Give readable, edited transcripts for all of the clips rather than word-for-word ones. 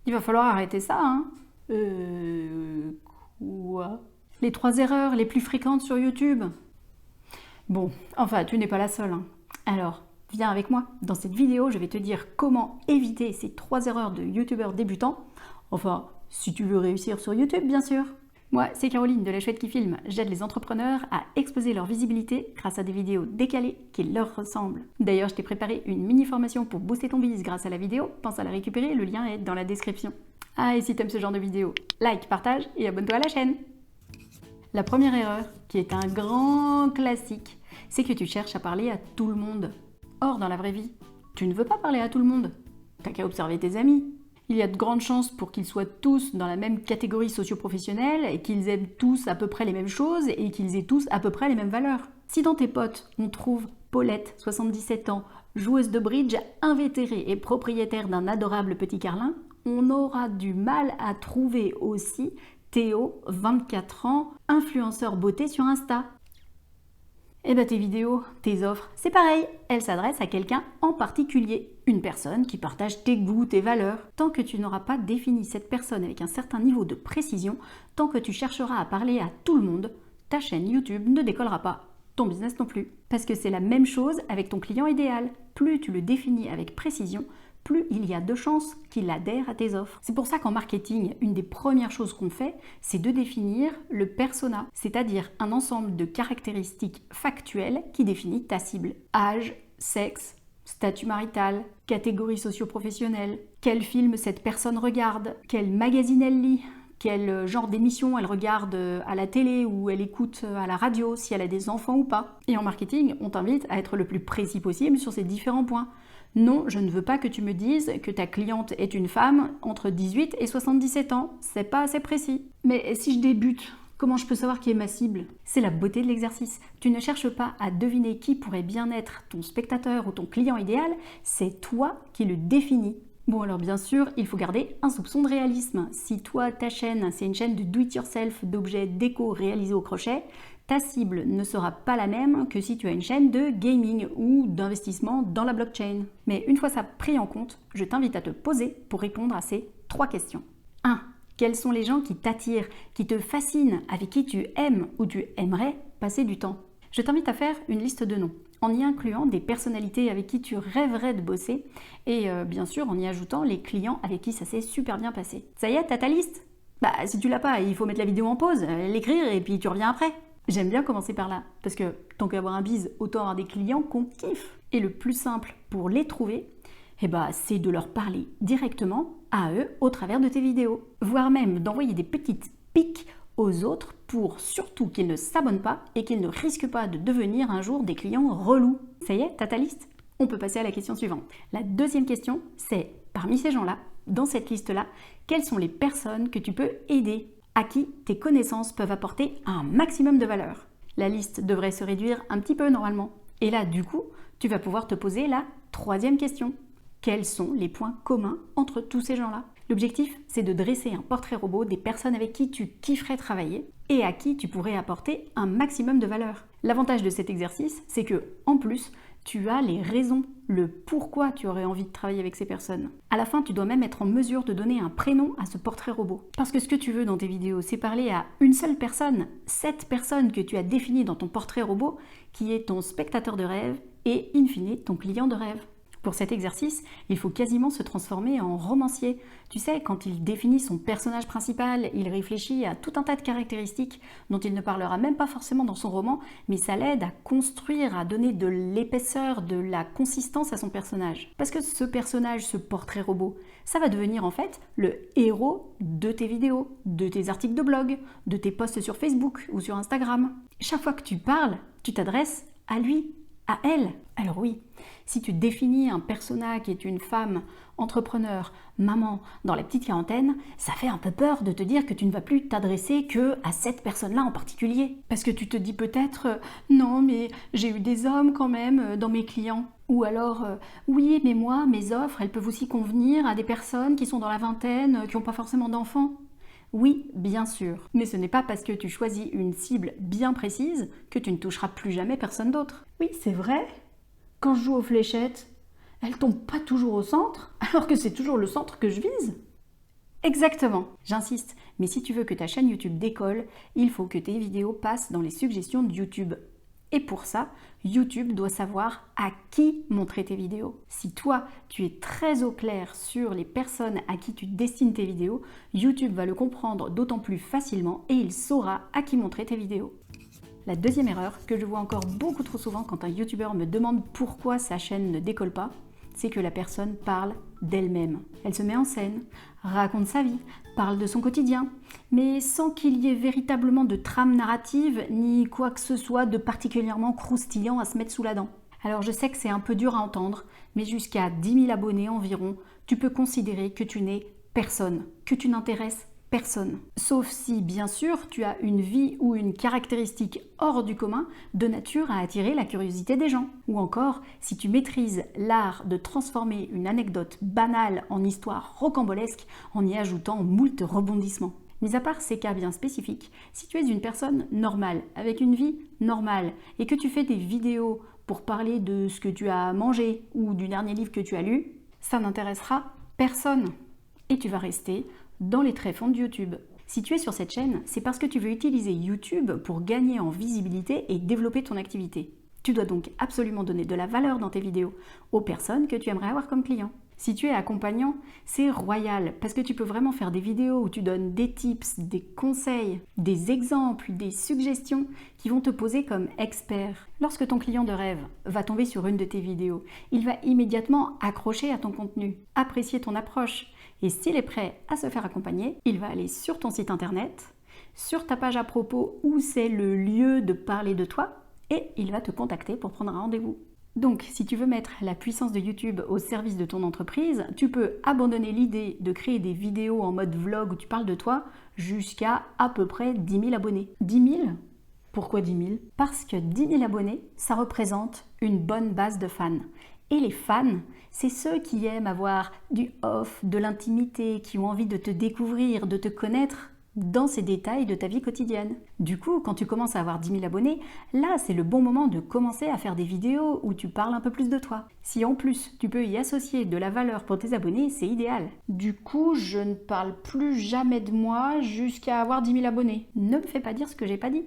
Il va falloir arrêter ça, hein. Quoi? Les 3 erreurs les plus fréquentes sur YouTube. Bon, enfin, tu n'es pas la seule, hein. Alors, viens avec moi. Dans cette vidéo, je vais te dire comment éviter ces 3 erreurs de youtubeurs débutants. Enfin, si tu veux réussir sur YouTube, bien sûr. Moi, c'est Caroline de La Chouette qui filme. J'aide les entrepreneurs à exposer leur visibilité grâce à des vidéos décalées qui leur ressemblent. D'ailleurs, je t'ai préparé une mini-formation pour booster ton business grâce à la vidéo. Pense à la récupérer, le lien est dans la description. Ah, et si t'aimes ce genre de vidéo, like, partage et abonne-toi à la chaîne. La première erreur, qui est un grand classique, c'est que tu cherches à parler à tout le monde. Or, dans la vraie vie, tu ne veux pas parler à tout le monde. T'as qu'à observer tes amis. Il y a de grandes chances pour qu'ils soient tous dans la même catégorie socio-professionnelle et qu'ils aiment tous à peu près les mêmes choses et qu'ils aient tous à peu près les mêmes valeurs. Si dans tes potes, on trouve Paulette, 77 ans, joueuse de bridge, invétérée et propriétaire d'un adorable petit carlin, on aura du mal à trouver aussi Théo, 24 ans, influenceur beauté sur Insta. Eh bien tes vidéos, tes offres, c'est pareil, elles s'adressent à quelqu'un en particulier, une personne qui partage tes goûts, tes valeurs. Tant que tu n'auras pas défini cette personne avec un certain niveau de précision, tant que tu chercheras à parler à tout le monde, ta chaîne YouTube ne décollera pas, ton business non plus. Parce que c'est la même chose avec ton client idéal. Plus tu le définis avec précision, plus il y a de chances qu'il adhère à tes offres. C'est pour ça qu'en marketing, une des premières choses qu'on fait, c'est de définir le persona, c'est-à-dire un ensemble de caractéristiques factuelles qui définit ta cible. Âge, sexe, statut marital, catégorie socio-professionnelle, quel film cette personne regarde, quel magazine elle lit, quel genre d'émission elle regarde à la télé ou elle écoute à la radio, si elle a des enfants ou pas. Et en marketing, on t'invite à être le plus précis possible sur ces différents points. Non, je ne veux pas que tu me dises que ta cliente est une femme entre 18 et 77 ans. C'est pas assez précis. Mais si je débute, comment je peux savoir qui est ma cible? C'est la beauté de l'exercice. Tu ne cherches pas à deviner qui pourrait bien être ton spectateur ou ton client idéal, c'est toi qui le définis. Bon alors bien sûr, il faut garder un soupçon de réalisme. Si toi, ta chaîne, c'est une chaîne de do-it-yourself d'objets déco réalisés au crochet, ta cible ne sera pas la même que si tu as une chaîne de gaming ou d'investissement dans la blockchain. Mais une fois ça pris en compte, je t'invite à te poser pour répondre à ces 3 questions. 1. Quels sont les gens qui t'attirent, qui te fascinent, avec qui tu aimes ou tu aimerais passer du temps? Je t'invite à faire une liste de noms, en y incluant des personnalités avec qui tu rêverais de bosser et bien sûr en y ajoutant les clients avec qui ça s'est super bien passé. Ça y est, t'as ta liste? Bah si tu l'as pas, il faut mettre la vidéo en pause, l'écrire et puis tu reviens après. J'aime bien commencer par là, parce que tant qu'avoir un bise, autant avoir des clients qu'on kiffe. Et le plus simple pour les trouver, c'est de leur parler directement à eux au travers de tes vidéos. Voire même d'envoyer des petites piques aux autres pour surtout qu'ils ne s'abonnent pas et qu'ils ne risquent pas de devenir un jour des clients relous. Ça y est, t'as ta liste? On peut passer à la question suivante. La deuxième question, c'est parmi ces gens-là, dans cette liste-là, quelles sont les personnes que tu peux aider, à qui tes connaissances peuvent apporter un maximum de valeur? La liste devrait se réduire un petit peu normalement. Et là, du coup, tu vas pouvoir te poser la troisième question. Quels sont les points communs entre tous ces gens-là? L'objectif, c'est de dresser un portrait robot des personnes avec qui tu kifferais travailler et à qui tu pourrais apporter un maximum de valeur. L'avantage de cet exercice, c'est que, en plus, tu as les raisons, le pourquoi tu aurais envie de travailler avec ces personnes. À la fin, tu dois même être en mesure de donner un prénom à ce portrait robot. Parce que ce que tu veux dans tes vidéos, c'est parler à une seule personne, cette personne que tu as définie dans ton portrait robot, qui est ton spectateur de rêve et, in fine, ton client de rêve. Pour cet exercice, il faut quasiment se transformer en romancier. Tu sais, quand il définit son personnage principal, il réfléchit à tout un tas de caractéristiques dont il ne parlera même pas forcément dans son roman, mais ça l'aide à construire, à donner de l'épaisseur, de la consistance à son personnage. Parce que ce personnage, ce portrait robot, ça va devenir en fait le héros de tes vidéos, de tes articles de blog, de tes posts sur Facebook ou sur Instagram. Chaque fois que tu parles, tu t'adresses à lui, à elle. Alors oui, si tu définis un persona qui est une femme, entrepreneur, maman, dans la petite quarantaine, ça fait un peu peur de te dire que tu ne vas plus t'adresser que à cette personne-là en particulier. Parce que tu te dis peut-être non mais j'ai eu des hommes quand même dans mes clients. Ou alors oui mais moi, mes offres, elles peuvent aussi convenir à des personnes qui sont dans la vingtaine, qui n'ont pas forcément d'enfants. Oui, bien sûr, mais ce n'est pas parce que tu choisis une cible bien précise que tu ne toucheras plus jamais personne d'autre. Oui, c'est vrai. Quand je joue aux fléchettes, elles tombent pas toujours au centre, alors que c'est toujours le centre que je vise. Exactement, j'insiste, mais si tu veux que ta chaîne YouTube décolle, il faut que tes vidéos passent dans les suggestions de YouTube. Et pour ça, YouTube doit savoir à qui montrer tes vidéos. Si toi, tu es très au clair sur les personnes à qui tu destines tes vidéos, YouTube va le comprendre d'autant plus facilement et il saura à qui montrer tes vidéos. La deuxième erreur que je vois encore beaucoup trop souvent quand un YouTuber me demande pourquoi sa chaîne ne décolle pas, c'est que la personne parle d'elle-même. Elle se met en scène, raconte sa vie, parle de son quotidien, mais sans qu'il y ait véritablement de trame narrative ni quoi que ce soit de particulièrement croustillant à se mettre sous la dent. Alors je sais que c'est un peu dur à entendre, mais jusqu'à 10 000 abonnés environ, tu peux considérer que tu n'es personne, que tu n'intéresses personne. Sauf si, bien sûr, tu as une vie ou une caractéristique hors du commun de nature à attirer la curiosité des gens. Ou encore, si tu maîtrises l'art de transformer une anecdote banale en histoire rocambolesque en y ajoutant moult rebondissements. Mis à part ces cas bien spécifiques, si tu es une personne normale, avec une vie normale, et que tu fais des vidéos pour parler de ce que tu as mangé ou du dernier livre que tu as lu, ça n'intéressera personne. Et tu vas rester dans les tréfonds de YouTube. Si tu es sur cette chaîne, c'est parce que tu veux utiliser YouTube pour gagner en visibilité et développer ton activité. Tu dois donc absolument donner de la valeur dans tes vidéos aux personnes que tu aimerais avoir comme clients. Si tu es accompagnant, c'est royal parce que tu peux vraiment faire des vidéos où tu donnes des tips, des conseils, des exemples, des suggestions qui vont te poser comme expert. Lorsque ton client de rêve va tomber sur une de tes vidéos, il va immédiatement accrocher à ton contenu, apprécier ton approche. Et s'il est prêt à se faire accompagner, il va aller sur ton site internet, sur ta page à propos où c'est le lieu de parler de toi, et il va te contacter pour prendre un rendez-vous. Donc, si tu veux mettre la puissance de YouTube au service de ton entreprise, tu peux abandonner l'idée de créer des vidéos en mode vlog où tu parles de toi jusqu'à peu près 10 000 abonnés. 10 000 ? Pourquoi 10 000 ? Parce que 10 000 abonnés, ça représente une bonne base de fans. Et les fans, c'est ceux qui aiment avoir du off, de l'intimité, qui ont envie de te découvrir, de te connaître dans ces détails de ta vie quotidienne. Du coup, quand tu commences à avoir 10 000 abonnés, là, c'est le bon moment de commencer à faire des vidéos où tu parles un peu plus de toi. Si en plus, tu peux y associer de la valeur pour tes abonnés, c'est idéal. Du coup, je ne parle plus jamais de moi jusqu'à avoir 10 000 abonnés. Ne me fais pas dire ce que j'ai pas dit.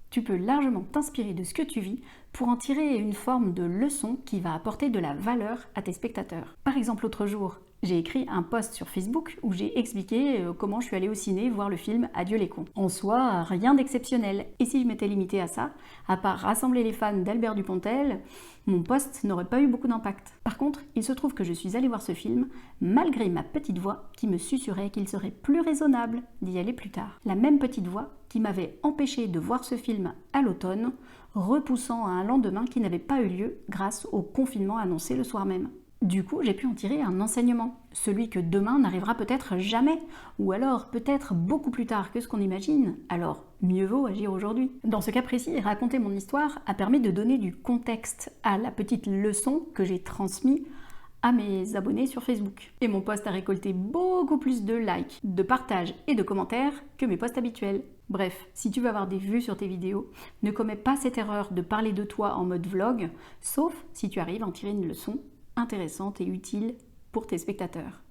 Tu peux largement t'inspirer de ce que tu vis pour en tirer une forme de leçon qui va apporter de la valeur à tes spectateurs. Par exemple, l'autre jour, j'ai écrit un post sur Facebook où j'ai expliqué comment je suis allée au ciné voir le film Adieu les cons. En soi, rien d'exceptionnel. Et si je m'étais limitée à ça, à part rassembler les fans d'Albert Dupontel, mon post n'aurait pas eu beaucoup d'impact. Par contre, il se trouve que je suis allée voir ce film malgré ma petite voix qui me susurrait qu'il serait plus raisonnable d'y aller plus tard. La même petite voix qui m'avait empêché de voir ce film à l'automne, repoussant à un lendemain qui n'avait pas eu lieu grâce au confinement annoncé le soir même. Du coup, j'ai pu en tirer un enseignement, celui que demain n'arrivera peut-être jamais, ou alors peut-être beaucoup plus tard que ce qu'on imagine, alors mieux vaut agir aujourd'hui. Dans ce cas précis, raconter mon histoire a permis de donner du contexte à la petite leçon que j'ai transmise à mes abonnés sur Facebook. Et mon post a récolté beaucoup plus de likes, de partages et de commentaires que mes posts habituels. Bref, si tu veux avoir des vues sur tes vidéos, ne commets pas cette erreur de parler de toi en mode vlog, sauf si tu arrives à en tirer une leçon intéressante et utile pour tes spectateurs.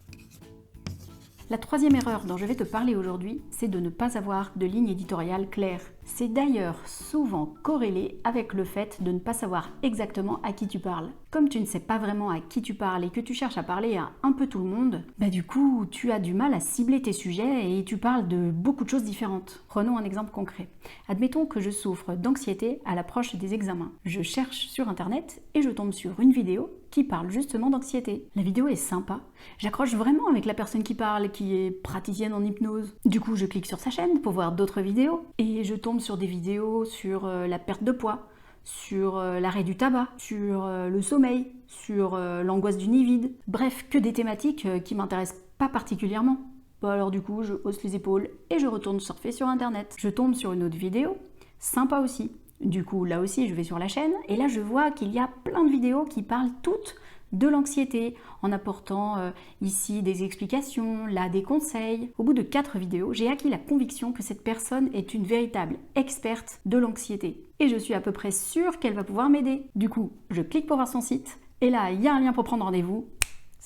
La troisième erreur dont je vais te parler aujourd'hui, c'est de ne pas avoir de ligne éditoriale claire. C'est d'ailleurs souvent corrélé avec le fait de ne pas savoir exactement à qui tu parles. Comme tu ne sais pas vraiment à qui tu parles et que tu cherches à parler à un peu tout le monde, du coup, tu as du mal à cibler tes sujets et tu parles de beaucoup de choses différentes. Prenons un exemple concret. Admettons que je souffre d'anxiété à l'approche des examens. Je cherche sur internet et je tombe sur une vidéo qui parle justement d'anxiété. La vidéo est sympa. J'accroche vraiment avec la personne qui parle, qui est praticienne en hypnose. Du coup, je clique sur sa chaîne pour voir d'autres vidéos et je tombe sur des vidéos sur la perte de poids, sur l'arrêt du tabac, sur le sommeil, sur l'angoisse du nid vide. Bref, que des thématiques qui m'intéressent pas particulièrement. Alors du coup, je hausse les épaules et je retourne surfer sur internet. Je tombe sur une autre vidéo, sympa aussi. Du coup, là aussi, je vais sur la chaîne et là, je vois qu'il y a plein de vidéos qui parlent toutes de l'anxiété, en apportant ici des explications, là des conseils. Au bout de 4 vidéos, j'ai acquis la conviction que cette personne est une véritable experte de l'anxiété. Et je suis à peu près sûre qu'elle va pouvoir m'aider. Du coup, je clique pour voir son site, et là, il y a un lien pour prendre rendez-vous.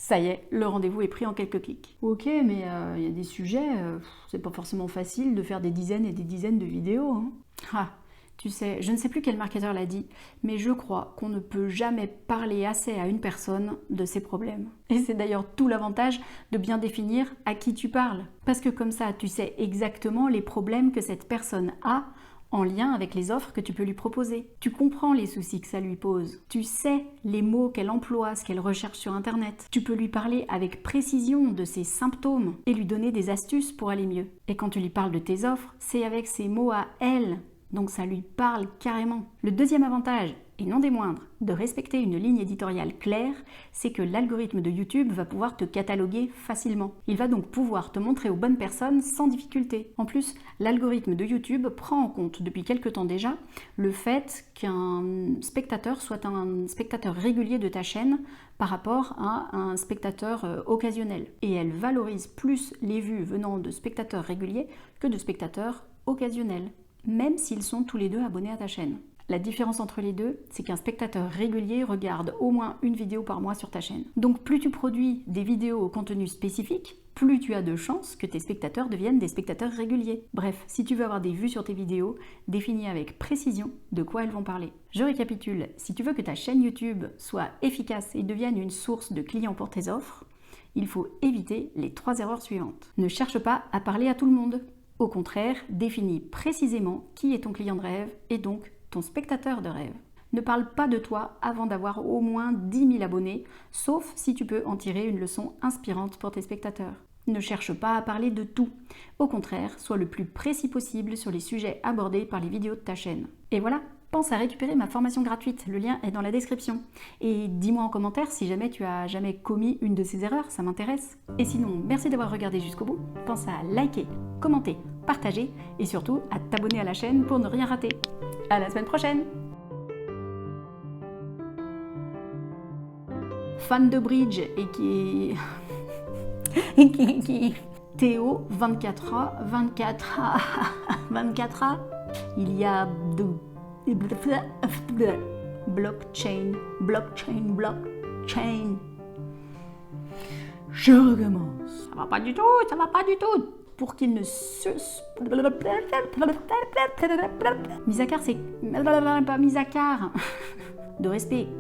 Ça y est, le rendez-vous est pris en quelques clics. Ok, mais il y a des sujets, c'est pas forcément facile de faire des dizaines et des dizaines de vidéos. Hein. Ah, tu sais, je ne sais plus quel marketeur l'a dit, mais je crois qu'on ne peut jamais parler assez à une personne de ses problèmes. Et c'est d'ailleurs tout l'avantage de bien définir à qui tu parles. Parce que comme ça, tu sais exactement les problèmes que cette personne a en lien avec les offres que tu peux lui proposer. Tu comprends les soucis que ça lui pose. Tu sais les mots qu'elle emploie, ce qu'elle recherche sur Internet. Tu peux lui parler avec précision de ses symptômes et lui donner des astuces pour aller mieux. Et quand tu lui parles de tes offres, c'est avec ses mots à elle. Donc ça lui parle carrément. Le deuxième avantage, et non des moindres, de respecter une ligne éditoriale claire, c'est que l'algorithme de YouTube va pouvoir te cataloguer facilement. Il va donc pouvoir te montrer aux bonnes personnes sans difficulté. En plus, l'algorithme de YouTube prend en compte depuis quelque temps déjà le fait qu'un spectateur soit un spectateur régulier de ta chaîne par rapport à un spectateur occasionnel. Et elle valorise plus les vues venant de spectateurs réguliers que de spectateurs occasionnels, même s'ils sont tous les deux abonnés à ta chaîne. La différence entre les deux, c'est qu'un spectateur régulier regarde au moins une vidéo par mois sur ta chaîne. Donc plus tu produis des vidéos au contenu spécifique, plus tu as de chances que tes spectateurs deviennent des spectateurs réguliers. Bref, si tu veux avoir des vues sur tes vidéos, définis avec précision de quoi elles vont parler. Je récapitule, si tu veux que ta chaîne YouTube soit efficace et devienne une source de clients pour tes offres, il faut éviter les 3 erreurs suivantes. Ne cherche pas à parler à tout le monde. Au contraire, définis précisément qui est ton client de rêve et donc ton spectateur de rêve. Ne parle pas de toi avant d'avoir au moins 10 000 abonnés, sauf si tu peux en tirer une leçon inspirante pour tes spectateurs. Ne cherche pas à parler de tout. Au contraire, sois le plus précis possible sur les sujets abordés par les vidéos de ta chaîne. Et voilà, pense à récupérer ma formation gratuite, le lien est dans la description. Et dis-moi en commentaire si jamais tu as jamais commis une de ces erreurs, ça m'intéresse. Et sinon, merci d'avoir regardé jusqu'au bout. Pense à liker, commenter, partager et surtout à t'abonner à la chaîne pour ne rien rater. À la semaine prochaine! Fan de bridge et qui est... Théo, 24A, 24A, 24A, il y a de... blockchain. Je recommence. Ça va pas du tout. Pour qu'il ne se... Misakar, c'est... pas Misakar. De respecter...